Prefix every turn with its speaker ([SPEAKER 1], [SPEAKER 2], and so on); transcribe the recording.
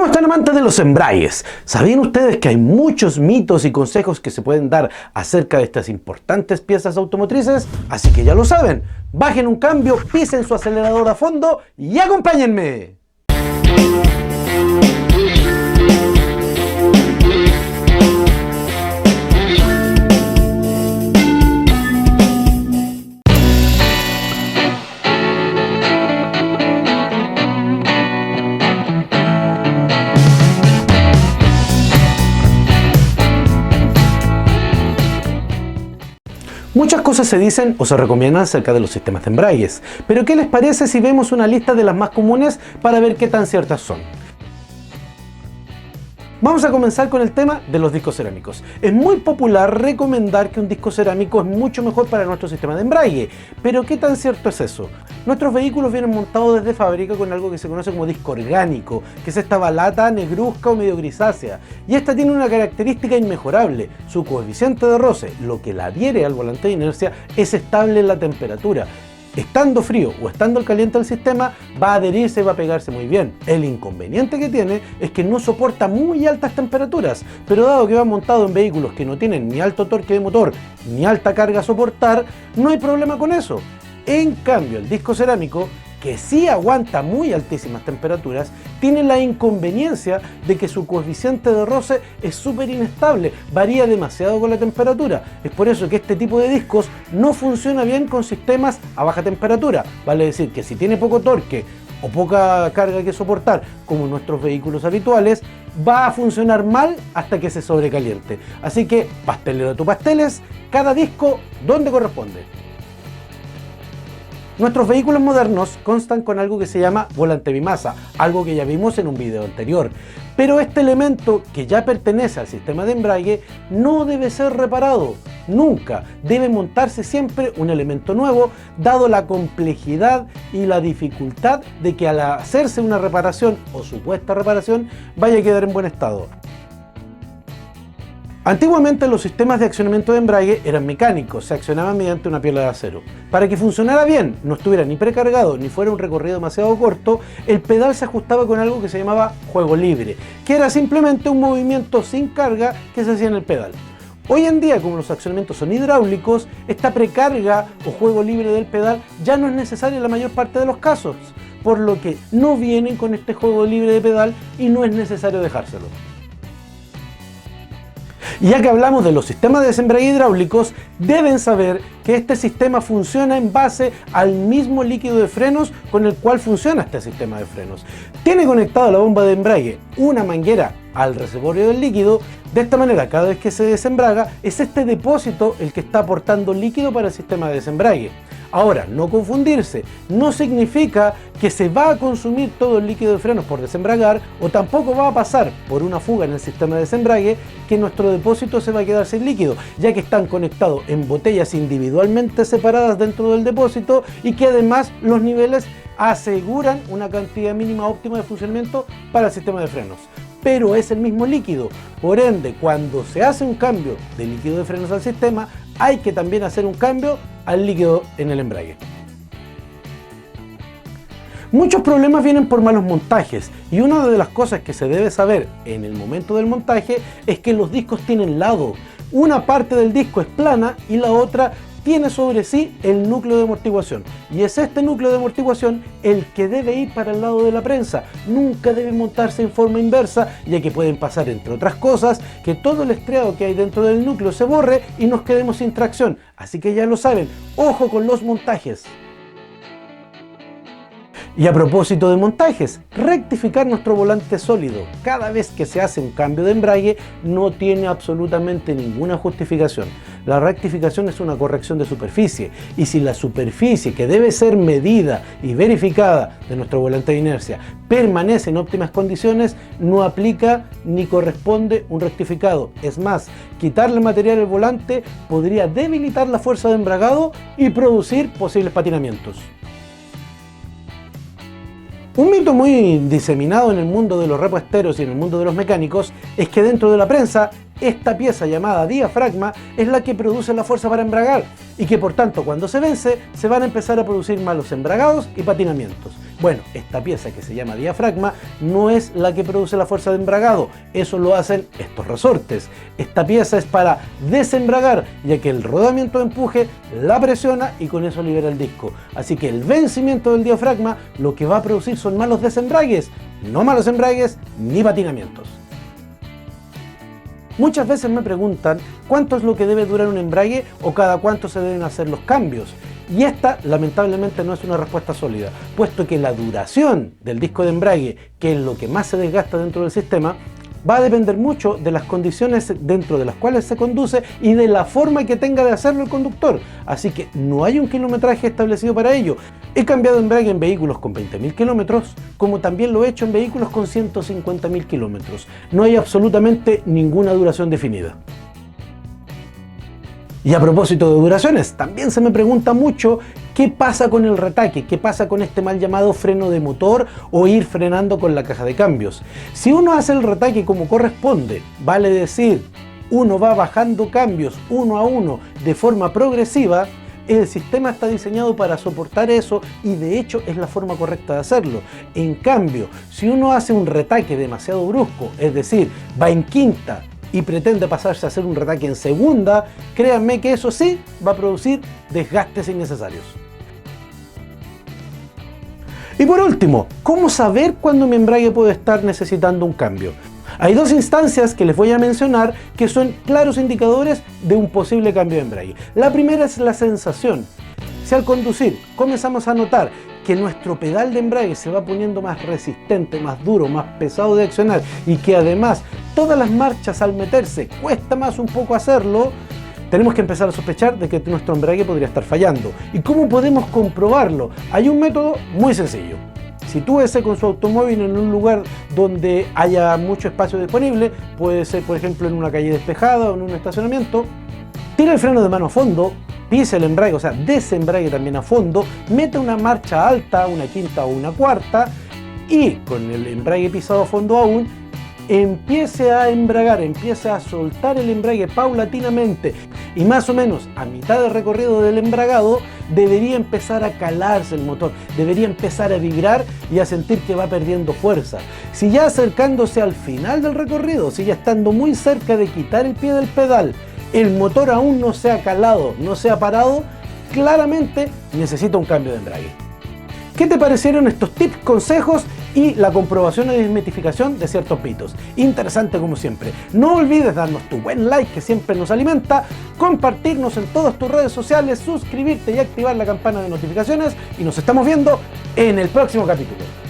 [SPEAKER 1] ¿Cómo están, amantes de los embragues? ¿Sabían ustedes que hay muchos mitos y consejos que se pueden dar acerca de estas importantes piezas automotrices? Así que ya lo saben, bajen un cambio, pisen su acelerador a fondo y acompáñenme. Muchas cosas se dicen o se recomiendan acerca de los sistemas de embragues, pero ¿qué les parece si vemos una lista de las más comunes para ver qué tan ciertas son? Vamos a comenzar con el tema de los discos cerámicos. Es muy popular recomendar que un disco cerámico es mucho mejor para nuestro sistema de embrague, pero ¿qué tan cierto es eso? Nuestros vehículos vienen montados desde fábrica con algo que se conoce como disco orgánico, que es esta balata negruzca o medio grisácea, y esta tiene una característica inmejorable: su coeficiente de roce, lo que la adhiere al volante de inercia, es estable en la temperatura. Estando frío o estando caliente el sistema, va a adherirse y va a pegarse muy bien. El inconveniente que tiene es que no soporta muy altas temperaturas, pero dado que va montado en vehículos que no tienen ni alto torque de motor ni alta carga a soportar, no hay problema con eso. En cambio, el disco cerámico, que sí aguanta muy altísimas temperaturas, tiene la inconveniencia de que su coeficiente de roce es súper inestable, varía demasiado con la temperatura. Es por eso que este tipo de discos no funciona bien con sistemas a baja temperatura. Vale decir que si tiene poco torque o poca carga que soportar, como nuestros vehículos habituales, va a funcionar mal hasta que se sobrecaliente. Así que, pastelero tu pasteles, cada disco donde corresponde. Nuestros vehículos modernos constan con algo que se llama volante bimasa, algo que ya vimos en un video anterior. Pero este elemento, que ya pertenece al sistema de embrague, no debe ser reparado, nunca. Debe montarse siempre un elemento nuevo, dado la complejidad y la dificultad de que al hacerse una reparación o supuesta reparación vaya a quedar en buen estado. Antiguamente los sistemas de accionamiento de embrague eran mecánicos, se accionaban mediante una piola de acero. Para que funcionara bien, no estuviera ni precargado ni fuera un recorrido demasiado corto, el pedal se ajustaba con algo que se llamaba juego libre, que era simplemente un movimiento sin carga que se hacía en el pedal. Hoy en día, como los accionamientos son hidráulicos, esta precarga o juego libre del pedal ya no es necesaria en la mayor parte de los casos, por lo que no vienen con este juego libre de pedal y no es necesario dejárselo. Y ya que hablamos de los sistemas de desembrague hidráulicos, deben saber que este sistema funciona en base al mismo líquido de frenos con el cual funciona este sistema de frenos. Tiene conectado a la bomba de embrague una manguera al reservorio del líquido. De esta manera, cada vez que se desembraga, es este depósito el que está aportando líquido para el sistema de desembrague. Ahora, no confundirse, no significa que se va a consumir todo el líquido de frenos por desembragar, o tampoco va a pasar por una fuga en el sistema de desembrague que nuestro depósito se va a quedar sin líquido, ya que están conectados en botellas individualmente separadas dentro del depósito y que además los niveles aseguran una cantidad mínima óptima de funcionamiento para el sistema de frenos. Pero es el mismo líquido, por ende, cuando se hace un cambio de líquido de frenos al sistema, hay que también hacer un cambio al líquido en el embrague. Muchos problemas vienen por malos montajes, y una de las cosas que se debe saber en el momento del montaje es que los discos tienen lado. Una parte del disco es plana y la otra tiene sobre sí el núcleo de amortiguación, y es este núcleo de amortiguación el que debe ir para el lado de la prensa. Nunca debe montarse en forma inversa, ya que pueden pasar, entre otras cosas, que todo el estriado que hay dentro del núcleo se borre y nos quedemos sin tracción. Así que ya lo saben, ojo con los montajes. Y a propósito de montajes, rectificar nuestro volante sólido cada vez que se hace un cambio de embrague no tiene absolutamente ninguna justificación. La rectificación es una corrección de superficie, y si la superficie que debe ser medida y verificada de nuestro volante de inercia permanece en óptimas condiciones, no aplica ni corresponde un rectificado. Es más, quitarle material al volante podría debilitar la fuerza de embragado y producir posibles patinamientos. Un mito muy diseminado en el mundo de los repuesteros y en el mundo de los mecánicos es que dentro de la prensa, esta pieza llamada diafragma es la que produce la fuerza para embragar, y que por tanto cuando se vence se van a empezar a producir malos embragados y patinamientos. Bueno, esta pieza que se llama diafragma no es la que produce la fuerza de embragado, eso lo hacen estos resortes. Esta pieza es para desembragar, ya que el rodamiento de empuje la presiona y con eso libera el disco. Así que el vencimiento del diafragma lo que va a producir son malos desembragues, no malos embragues ni patinamientos. Muchas veces me preguntan cuánto es lo que debe durar un embrague o cada cuánto se deben hacer los cambios. Y esta lamentablemente no es una respuesta sólida, puesto que la duración del disco de embrague, que es lo que más se desgasta dentro del sistema, va a depender mucho de las condiciones dentro de las cuales se conduce y de la forma que tenga de hacerlo el conductor. Así que no hay un kilometraje establecido para ello. He cambiado embrague en vehículos con 20.000 kilómetros, como también lo he hecho en vehículos con 150.000 kilómetros. No hay absolutamente ninguna duración definida. Y a propósito de duraciones, también se me pregunta mucho qué pasa con el retaque, qué pasa con este mal llamado freno de motor o ir frenando con la caja de cambios. Si uno hace el retaque como corresponde, vale decir, uno va bajando cambios uno a uno de forma progresiva, el sistema está diseñado para soportar eso y de hecho es la forma correcta de hacerlo. En cambio, si uno hace un retaque demasiado brusco, es decir, va en quinta, y pretende pasarse a hacer un retaque en segunda, créanme que eso sí va a producir desgastes innecesarios. Y por último, ¿cómo saber cuándo mi embrague puede estar necesitando un cambio? Hay dos instancias que les voy a mencionar que son claros indicadores de un posible cambio de embrague. La primera es la sensación. Si al conducir comenzamos a notar que nuestro pedal de embrague se va poniendo más resistente, más duro, más pesado de accionar y que además todas las marchas al meterse cuesta más un poco hacerlo, tenemos que empezar a sospechar de que nuestro embrague podría estar fallando. ¿Y cómo podemos comprobarlo? Hay un método muy sencillo. Sitúese con su automóvil en un lugar donde haya mucho espacio disponible, puede ser por ejemplo en una calle despejada o en un estacionamiento, tira el freno de mano a fondo, pise el embrague, o sea, desembrague también a fondo, mete una marcha alta, una quinta o una cuarta y con el embrague pisado a fondo aún, empiece a embragar, empiece a soltar el embrague paulatinamente y más o menos a mitad del recorrido del embragado debería empezar a calarse el motor, debería empezar a vibrar y a sentir que va perdiendo fuerza. Si ya acercándose al final del recorrido, si ya estando muy cerca de quitar el pie del pedal, el motor aún no se ha calado, no se ha parado, claramente necesita un cambio de embrague. ¿Qué te parecieron estos tips, consejos y la comprobación y desmitificación de ciertos mitos? Interesante como siempre. No olvides darnos tu buen like que siempre nos alimenta, compartirnos en todas tus redes sociales, suscribirte y activar la campana de notificaciones y nos estamos viendo en el próximo capítulo.